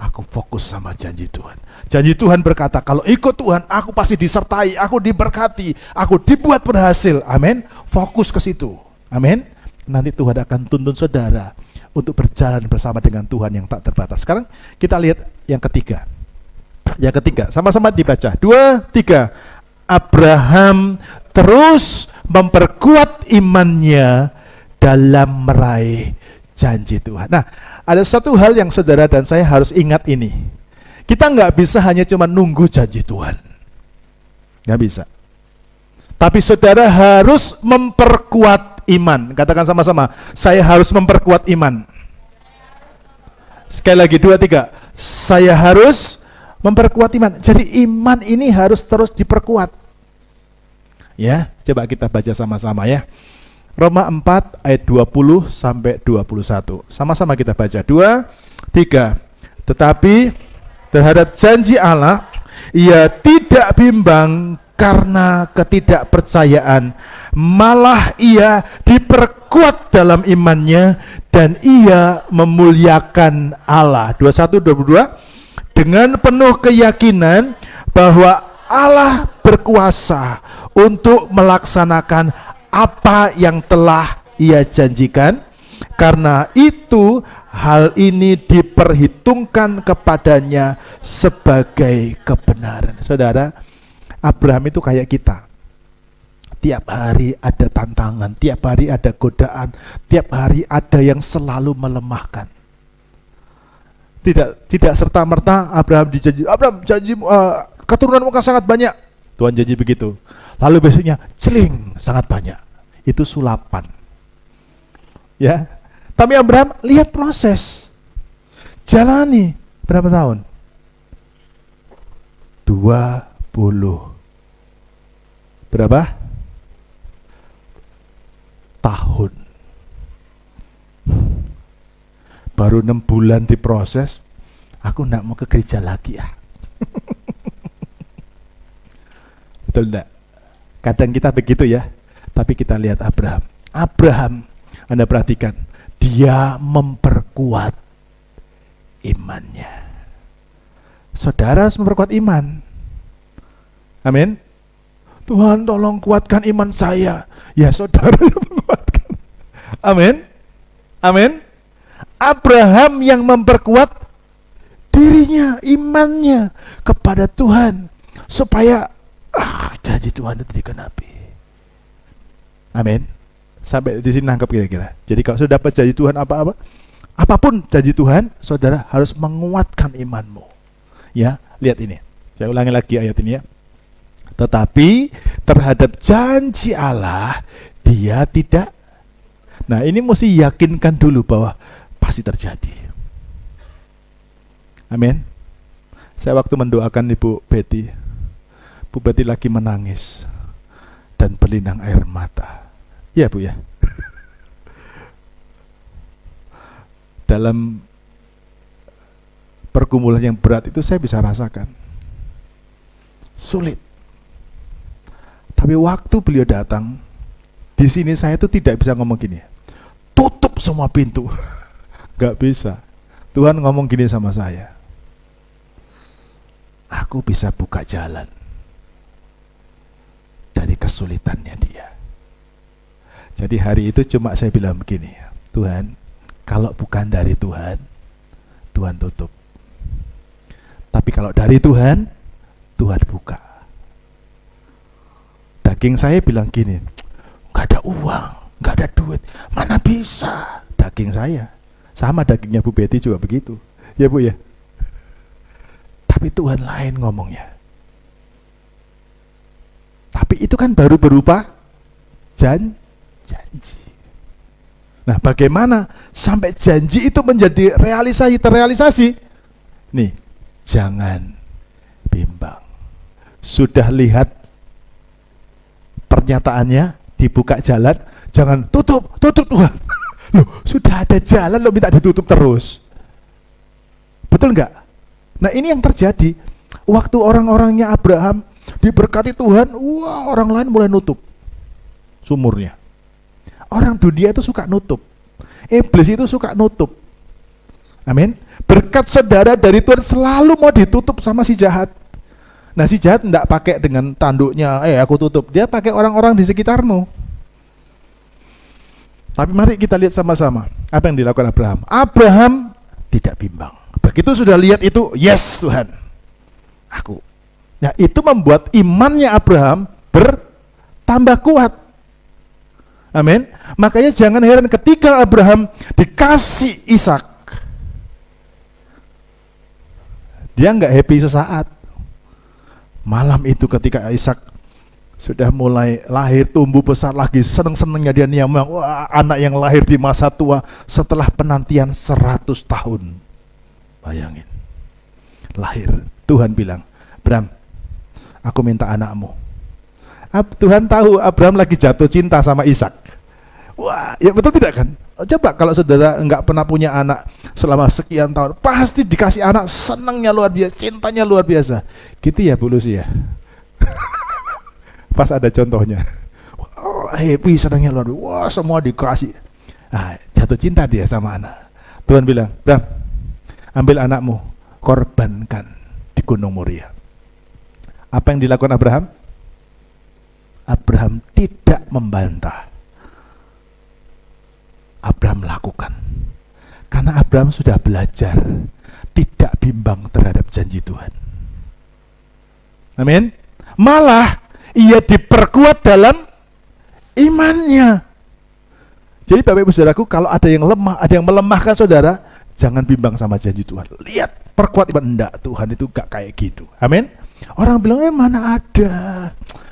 Aku fokus sama janji Tuhan. Janji Tuhan berkata, kalau ikut Tuhan, aku pasti disertai, aku diberkati, aku dibuat berhasil. Amin. Fokus ke situ. Amin. Nanti Tuhan akan tuntun saudara untuk berjalan bersama dengan Tuhan yang tak terbatas. Sekarang kita lihat yang ketiga. Yang ketiga, sama-sama dibaca. 2, 3. Abraham terus memperkuat imannya dalam meraih janji Tuhan. Nah, ada satu hal yang saudara dan saya harus ingat ini. Kita nggak bisa hanya cuma nunggu janji Tuhan. Nggak bisa. Tapi saudara harus memperkuat iman. Katakan sama-sama, saya harus memperkuat iman. Sekali lagi, 2, 3. Saya harus memperkuat iman. Jadi iman ini harus terus diperkuat. Ya, coba kita baca sama-sama ya. Roma 4 ayat 20 sampai 21. Sama-sama kita baca. 2, 3. Tetapi terhadap janji Allah, ia tidak bimbang karena ketidakpercayaan, malah ia diperkuat dalam imannya dan ia memuliakan Allah. 21, 22. Dengan penuh keyakinan bahwa Allah berkuasa untuk melaksanakan apa yang telah ia janjikan. Karena itu hal ini diperhitungkan kepadanya sebagai kebenaran. Saudara, Abraham itu kayak kita. Tiap hari ada tantangan, tiap hari ada godaan, tiap hari ada yang selalu melemahkan. Tidak serta-merta Abraham dijanji, Abraham janji keturunanmu akan sangat banyak. Tuhan janji begitu. Lalu besoknya, celing, sangat banyak. Itu sulapan. Ya. Tapi Abraham lihat proses. Jalani berapa tahun? 20. Berapa? Tahun. Baru 6 bulan diproses, aku enggak mau ke gereja lagi ya. Betul enggak? Kadang kita begitu ya. Tapi kita lihat Abraham. Abraham, Anda perhatikan, dia memperkuat imannya. Saudara harus memperkuat iman. Amin. Tuhan tolong kuatkan iman saya. Ya saudara yang menguatkan. Amin. Amin. Abraham yang memperkuat dirinya, imannya kepada Tuhan supaya janji Tuhan itu digenapi. Amin. Sampai di sini nangkep kira-kira. Jadi kalau sudah dapat janji Tuhan apapun janji Tuhan, saudara harus menguatkan imanmu. Ya, lihat ini. Saya ulangi lagi ayat ini ya. Tetapi terhadap janji Allah dia tidak. Nah, ini mesti yakinkan dulu bahwa pasti terjadi. Amin. Saya waktu mendoakan Ibu Betty lagi menangis dan berlinang air mata. Iya Bu ya. Dalam pergumulan yang berat itu saya bisa rasakan. Sulit. Tapi waktu beliau datang, di sini saya tuh tidak bisa ngomong gini. Tutup semua pintu. Gak bisa. Tuhan ngomong gini sama saya. Aku bisa buka jalan dari kesulitannya dia. Jadi hari itu cuma saya bilang begini, Tuhan, kalau bukan dari Tuhan, Tuhan tutup. Tapi kalau dari Tuhan, Tuhan buka. Daging saya bilang gini, gak ada uang, gak ada duit, mana bisa. Daging saya, sama dagingnya Bu Betty juga begitu. Ya Bu ya. Tapi Tuhan lain ngomongnya. Tapi itu kan baru berupa janji. Nah, bagaimana sampai janji itu menjadi terrealisasi? Nih, jangan bimbang. Sudah lihat pernyataannya, dibuka jalan, jangan tutup Tuhan. Loh, sudah ada jalan lo minta ditutup terus. Betul enggak? Nah, ini yang terjadi. Waktu orang-orangnya Abraham diberkati Tuhan, wah, orang lain mulai nutup sumurnya. Orang dunia itu suka nutup. Iblis itu suka nutup. Amin. Berkat saudara dari Tuhan selalu mau ditutup sama si jahat. Nah, si jahat enggak pakai dengan tanduknya, aku tutup. Dia pakai orang-orang di sekitarmu. Tapi mari kita lihat sama-sama apa yang dilakukan Abraham. Abraham tidak bimbang. Begitu sudah lihat itu, yes Tuhan, aku. Nah, itu membuat imannya Abraham bertambah kuat. Amin. Makanya jangan heran ketika Abraham dikasih Ishak, dia nggak happy sesaat. Malam itu ketika Ishak sudah mulai lahir, tumbuh besar lagi, seneng-senengnya dia niamang, wah, anak yang lahir di masa tua setelah penantian 100 tahun. Bayangin, lahir. Tuhan bilang, Abraham, aku minta anakmu. Tuhan tahu Abraham lagi jatuh cinta sama Ishak. Wah, ya betul tidak kan? Coba kalau saudara enggak pernah punya anak selama sekian tahun, pasti dikasih anak senangnya luar biasa, cintanya luar biasa. Gitu ya Bu Lucy ya? Pas ada contohnya. Wah, happy, senangnya luar biasa. Wah, semua dikasih. Jatuh cinta dia sama anak. Tuhan bilang, Abraham, ambil anakmu, korbankan di Gunung Moria. Apa yang dilakukan Abraham? Abraham tidak membantah. Abraham lakukan. Karena Abraham sudah belajar tidak bimbang terhadap janji Tuhan. Amin. Malah ia diperkuat dalam imannya. Jadi Bapak Ibu Saudaraku, kalau ada yang lemah, ada yang melemahkan saudara, jangan bimbang sama janji Tuhan. Lihat, perkuat iman. Enggak, Tuhan itu gak kayak gitu. Amin. Orang bilang, mana ada.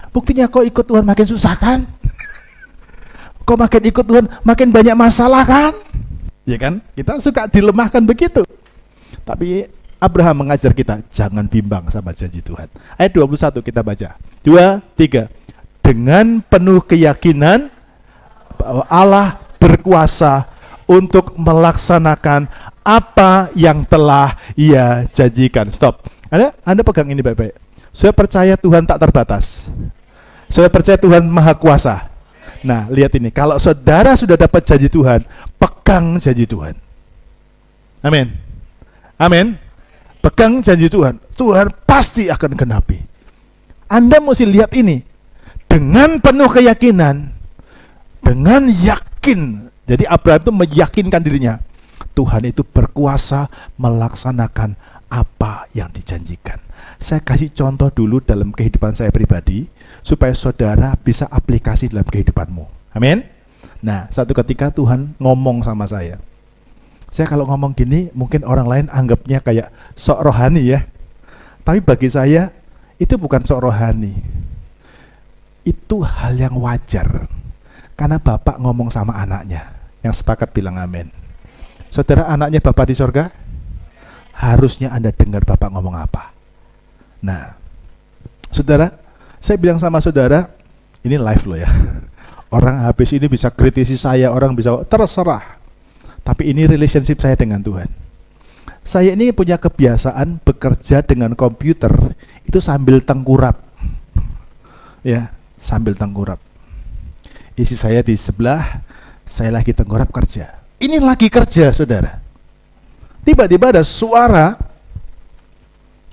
Buktinya kau ikut Tuhan makin susah kan? Kau makin ikut Tuhan makin banyak masalah kan? Ya kan? Kita suka dilemahkan begitu. Tapi Abraham mengajar kita, jangan bimbang sama janji Tuhan. Ayat 21 kita baca. 2, 3. Dengan penuh keyakinan bahwa Allah berkuasa untuk melaksanakan apa yang telah Ia janjikan. Stop. Anda pegang ini baik-baik. Saya percaya Tuhan tak terbatas. Saya percaya Tuhan maha kuasa. Nah, lihat ini. Kalau saudara sudah dapat janji Tuhan, pegang janji Tuhan. Amin. Amin. Pegang janji Tuhan. Tuhan pasti akan genapi. Anda mesti lihat ini. Dengan penuh keyakinan. Dengan yakin. Jadi Abraham itu meyakinkan dirinya. Tuhan itu berkuasa melaksanakan apa yang dijanjikan. Saya kasih contoh dulu dalam kehidupan saya pribadi, supaya saudara bisa aplikasi dalam kehidupanmu. Amin. Nah, satu ketika Tuhan ngomong sama saya. Saya kalau ngomong gini, mungkin orang lain anggapnya kayak sok rohani ya. Tapi bagi saya, itu bukan sok rohani. Itu hal yang wajar. Karena Bapak ngomong sama anaknya. Yang sepakat bilang amin. Saudara, anaknya Bapak di sorga, harusnya Anda dengar Bapak ngomong apa. Nah, saudara, saya bilang sama saudara, ini live loh ya. Orang habis ini bisa kritisi saya, orang bisa terserah. Tapi ini relationship saya dengan Tuhan. Saya ini punya kebiasaan bekerja dengan komputer itu sambil tengkurap. Ya, sambil tengkurap. Isi saya di sebelah, saya lagi tengkurap kerja. Ini lagi kerja, saudara. Tiba-tiba ada suara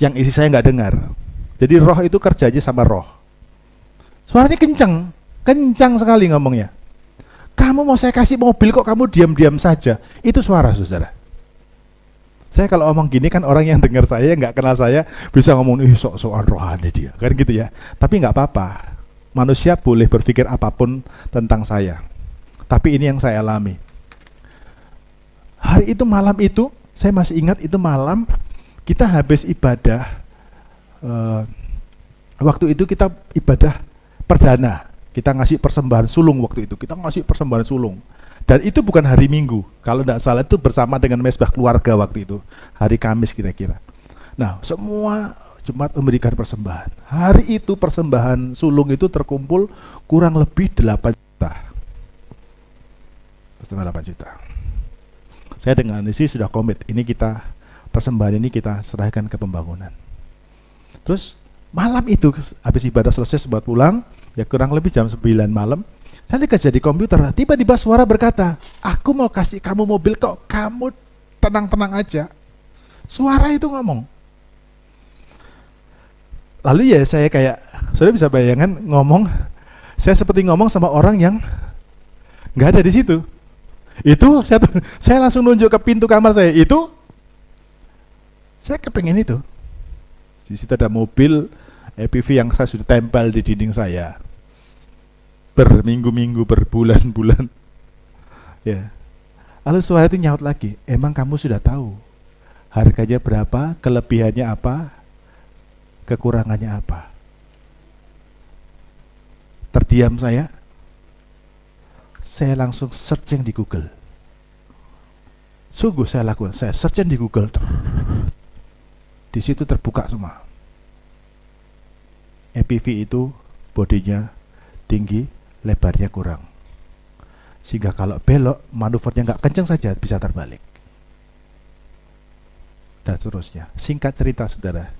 yang isi saya nggak dengar. Jadi roh itu kerja aja sama roh. Suaranya kencang, kencang sekali ngomongnya. Kamu mau saya kasih mobil kok kamu diam-diam saja. Itu suara, saudara. Saya kalau ngomong gini kan orang yang dengar saya, nggak kenal saya, bisa ngomong, sok-sokan rohani dia. Kan gitu ya. Tapi nggak apa-apa. Manusia boleh berpikir apapun tentang saya. Tapi ini yang saya alami. Hari itu, malam itu, saya masih ingat itu malam, kita habis ibadah. Waktu itu kita ibadah perdana. Kita ngasih persembahan sulung waktu itu. Kita ngasih persembahan sulung. Dan itu bukan hari Minggu. Kalau tidak salah itu bersama dengan mesbah keluarga waktu itu. Hari Kamis kira-kira. Nah, semua jemaat memberikan persembahan. Hari itu persembahan sulung itu terkumpul kurang lebih 8 juta. Persembahan 8 juta. Saya dengan isi sudah komit. Ini kita, persembahan ini kita serahkan ke pembangunan. Terus malam itu habis ibadah selesai sempat pulang. Ya kurang lebih jam 9 malam, saya kerja di komputer, tiba-tiba suara berkata, aku mau kasih kamu mobil kok, kamu tenang-tenang aja. Suara itu ngomong. Lalu ya saya kayak, saudara bisa bayangkan ngomong, saya seperti ngomong sama orang yang nggak ada di situ. Itu saya langsung nunjuk ke pintu kamar saya, itu saya kepengen itu. Di situ ada mobil EPV yang saya sudah tempel di dinding saya berminggu-minggu, berbulan-bulan. Ya. Lalu suara itu nyaut lagi, emang kamu sudah tahu harganya berapa, kelebihannya apa, kekurangannya apa? Terdiam saya langsung searching di Google. Sungguh saya lakukan, saya searching di Google. Di situ terbuka semua. EPV itu bodinya tinggi, lebarnya kurang. Sehingga kalau belok, manuvernya nggak kencang saja bisa terbalik. Dan seterusnya. Singkat cerita, saudara.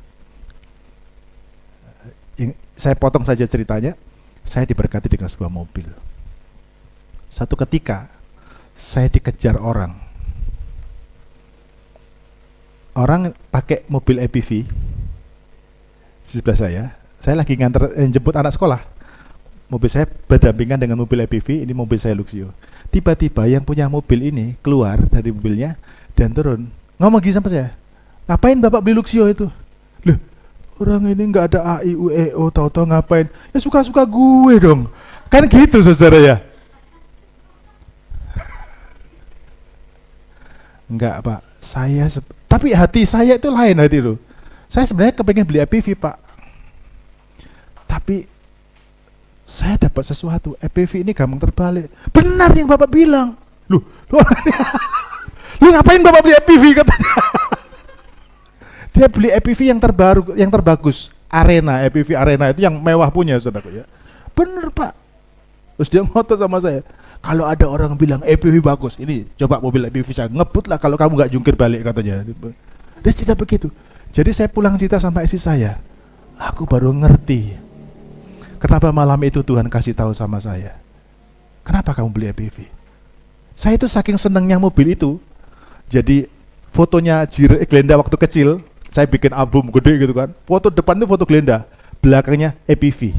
Saya potong saja ceritanya. Saya diberkati dengan sebuah mobil. Satu ketika, saya dikejar orang. Orang pakai mobil EPV di sebelah saya. Saya lagi jemput anak sekolah. Mobil saya berdampingan dengan mobil EPV, ini mobil saya Luxio. Tiba-tiba yang punya mobil ini keluar dari mobilnya dan turun. Ngomong gini sama saya, ngapain Bapak beli Luxio itu? Loh, orang ini nggak ada AIUEO, tahu-tahu ngapain? Ya suka-suka gue dong. Kan gitu, saudara ya? Enggak, Pak. Tapi hati saya itu lain hati itu. Saya sebenarnya kepengen beli EPV, Pak. Tapi saya dapat sesuatu, EPV ini gampang terbalik. Benar yang Bapak bilang. Lu ngapain Bapak beli EPV katanya? Dia beli EPV yang terbaru, yang terbagus, Arena, EPV Arena itu yang mewah punya, saudaraku ya. Bener Pak. Terus dia ngotot sama saya, kalau ada orang bilang EPV bagus, ini coba mobil EPV saya ngebut lah kalau kamu nggak jungkir balik katanya. Dia tidak begitu. Jadi saya pulang cerita sama istri saya, aku baru ngerti kenapa malam itu Tuhan kasih tahu sama saya, kenapa kamu beli EPV. Saya itu saking senangnya mobil itu, jadi fotonya Glenda waktu kecil, saya bikin album gede gitu kan, foto depan itu foto Glenda, belakangnya EPV.